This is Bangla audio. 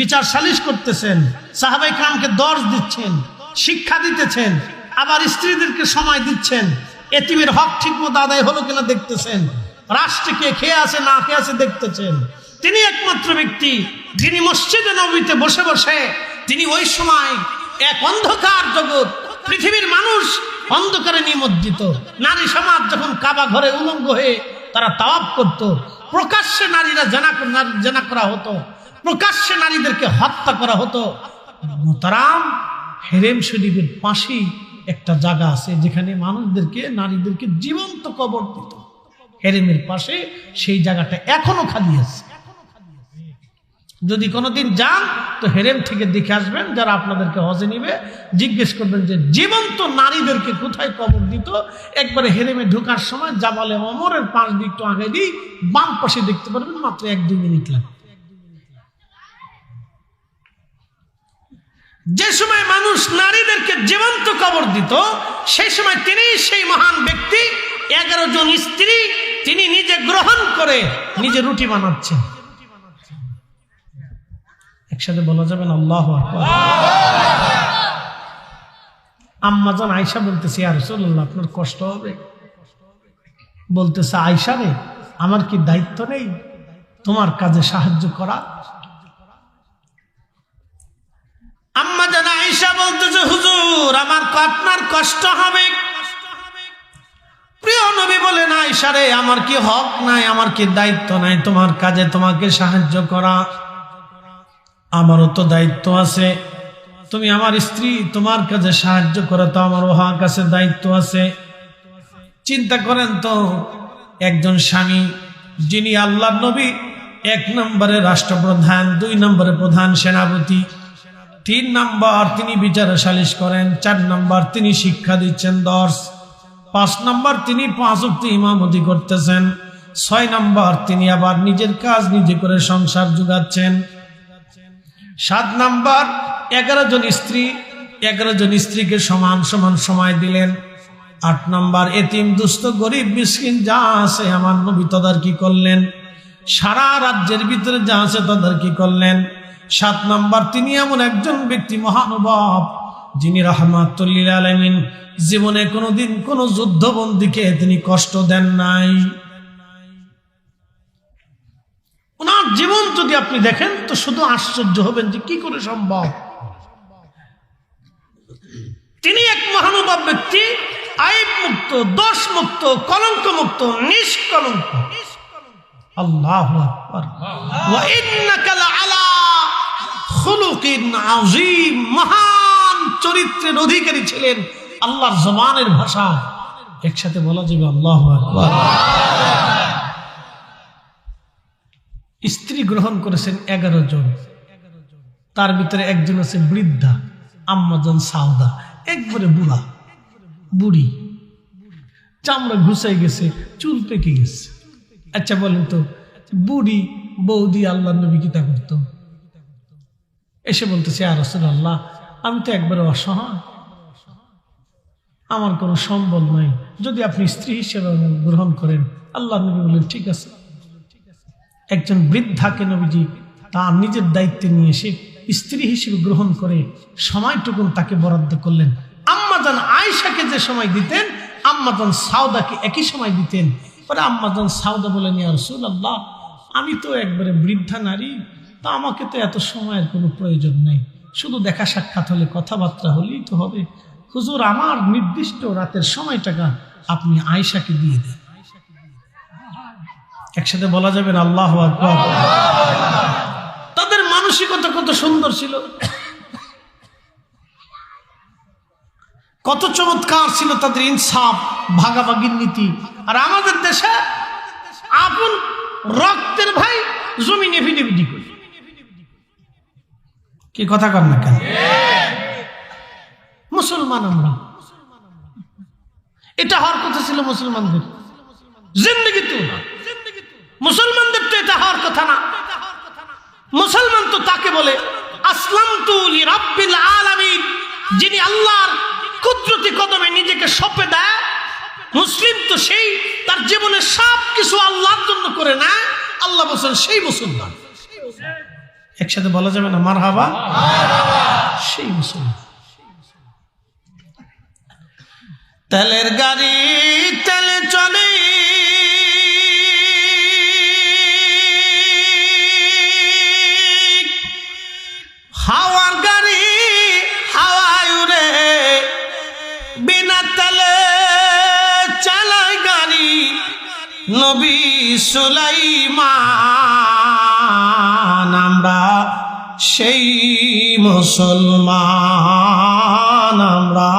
বিচার সালিশ করতেছেন, সাহাবায়ে কেরামকে দর্শ দিচ্ছেন, শিক্ষা দিতেছেন, আবার স্ত্রীদেরকে সময় দিচ্ছেন, এতিমের হক ঠিকমতো আদায় হলো কিনা দেখতেছেন, রাষ্ট্রকে খেয়ে আছে না খেয়ে আছে দেখতেছেন। তিনি একমাত্র ব্যক্তি যিনি মসজিদে নববীতে বসে বসে তিনি ওই সময় এক অন্ধকার জগৎ, পৃথিবীর মানুষ অন্ধকারে নিমজ্জিত, নারী সমাজ যখন কাবা ঘরে উলঙ্গ হয়ে তারা তাওয়াফ করত, প্রকাশ্যে নারীরা জানা করা হতো, প্রকাশ্যে নারীদেরকে হত্যা করা হতো। মোহতারাম, হেরেম শরীফের পাশেই একটা জায়গা আছে যেখানে মানুষদেরকে, নারীদেরকে জীবন্ত কবর দিত। হেরেমের পাশে সেই জায়গাটা এখনো খালি আছে। যদি কোনোদিন যান তো হেরেম থেকে দেখে আসবেন, যারা আপনাদেরকে হজে নিবে জিজ্ঞেস করবেন যে জীবন্ত নারীদেরকে কোথায় কবর দিত। একবারে হেরেমে ঢোকার সময় জাবালে ওমরের পাশ দিয়ে একটু আগে দিয়ে বাম পাশে দেখতে পারবেন, মাত্র 1-2 মিনিট লাগে। যে সময় মানুষ নারীদেরকে জীবন্ত কবর দিত, সেই সময় তিনি, সেই মহান ব্যক্তি, 11 জন স্ত্রী তিনি নিজে গ্রহণ করে নিজে রুটি বানাচ্ছেন। একসাথে বলা যাবে না আল্লাহু আকবার। আম্মা জান আয়েশা বলতেছে, ইয়া রাসূলুল্লাহ, আপনার কষ্ট হবে? বলতেছে, আয়েশা রে, আমার কি দায়িত্ব নেই তোমার কাজে সাহায্য করা? আম্মা জান আয়েশা বলতেছে, হুজুর, আমার আপনার কষ্ট হবে? প্রিয় নবী বলেন, আয়েশা রে, আমার কি হক নাই, আমার কি দায়িত্ব নাই তোমার কাজে তোমাকে সাহায্য করা? আমারও তো দায়িত্ব আছে। তুমি আমার স্ত্রী, তোমার কাজে সাহায্য করা তো আমারও হক আছে, দায়িত্ব আছে। চিন্তা করেন তো, একজন স্বামী যিনি আল্লাহর নবী, 1 নম্বরে রাষ্ট্রপ্রধান, 2 নম্বরে প্রধান সেনাপতি, 3 নম্বর তিনি বিচার সালিশ করেন, 4 নম্বর তিনি শিক্ষা দিচ্ছেন, 10, 5 নম্বর তিনি 5 ওয়াক্ত ইমামতি করতেছেন, 6 নম্বর তিনি আবার নিজের কাজ নিজে করে সংসার যোগাচ্ছেন, 7 নম্বর 11 জন স্ত্রী, 11 জন স্ত্রীকে সমান সমান সময় দিলেন, 8 নম্বর এতিম দুস্থ গরিব মিসকিন যা আছে আমার নবী তদারকি করলেন, সারা রাজ্যের ভিতরে যা আছে তদারকি করলেন। 7 নম্বর তিনি এমন একজন ব্যক্তি মহানুভব যিনি রাহমাতুল লিল আলামিন, জীবনে কোনোদিন কোন যুদ্ধবন্দীকে তিনি কষ্ট দেন নাই। ওনার জীবন যদি আপনি দেখেন তো শুধু আশ্চর্য হবেন যে কি করে সম্ভব। তিনি এক মহানুভব ব্যক্তি, আইব মুক্ত, দোষ মুক্ত, কলঙ্ক মুক্ত, নিষ্কলঙ্ক। আল্লাহু আকবার। ওয়া ইন্নাকা লাআলা খুলুকিন আযীম, মহান চরিত্রের অধিকারী ছিলেন। আল্লাহর জবানের ভাষা একসাথে বলা যাবে আল্লাহু আকবার। স্ত্রী গ্রহণ করেছেন 11 জন, তার ভিতরে একজন আছে বৃদ্ধা, আম্মা জান সাউদা, একবারে বুড়া বুড়ি, চামড়া ঘুষাই গেছে, চুল পেকে গেছে। আচ্ছা বলেন তো, বুড়ি বৌদি আল্লাহর নবী কি তা করত? এসে বলতেছে, ইয়া রাসূলুল্লাহ, আমি তো একবারে অসহায়, আমার কোনো সম্বল নাই, যদি আপনি স্ত্রী হিসেবে গ্রহণ করেন। আল্লাহর নবী বললেন, ঠিক আছে। একজন বৃদ্ধাকে নবীজি তার নিজের দায়িত্বে নিয়ে এসে স্ত্রী হিসেবে গ্রহণ করে সময়টুকুন তাকে বরাদ্দ করলেন। আম্মা জান আয়েশাকে যে সময় দিতেন, আম্মা জান সাউদাকে একই সময় দিতেন। পরে আম্মা জান সাউদা বলেন, ইয়া রাসূলুল্লাহ, আমি তো একবারে বৃদ্ধা নারী, তা আমাকে তো এত সময়ের কোনো প্রয়োজন নেই, শুধু দেখা সাক্ষাৎ হলে, কথাবার্তা হলেই তো হবে। হুজুর, আমার নির্দিষ্ট রাতের সময়টাকা আপনি আয়েশাকে দিয়ে দেন। একসাথে বলা যাবে না আল্লাহু আকবার। তাদের মানসিকতা কত সুন্দর ছিল, কত চমৎকার ছিল তাদের ইনসাফ, ভাগাভাগির নীতি। আর আমাদের দেশে আপন রক্তের ভাই জমিনে ভিডিভিডি করি। কি কথা কর না কেন? মুসলমান আমরা, এটা হওয়ার কথা ছিল মুসলমানদের জিন্দেগিতে না, মুসলমানদের তো এটা হওয়ার কথা না। মুসলমান তো তাকে বলে আসলামতু লিরাব্বিল আলামিন, যিনি আল্লাহর কুদরতি কদমে নিজেকে সঁপে দেয়। মুসলিম তো সেই তার জীবনের সব কিছু আল্লাহর জন্য করে না, আল্লাহ বলেন সেই মুসলমান। একসাথে বলা যাবে না মারহাবা? সেই মুসলমান। তেলের গাড়ি তেলে চলে, হাওয়ার গাড়ি হাওয়ায় উড়ে, বিনা তেলে চালায় গাড়ি নবী সুলাইমান। আমরা সেই মুসলমান, আমরা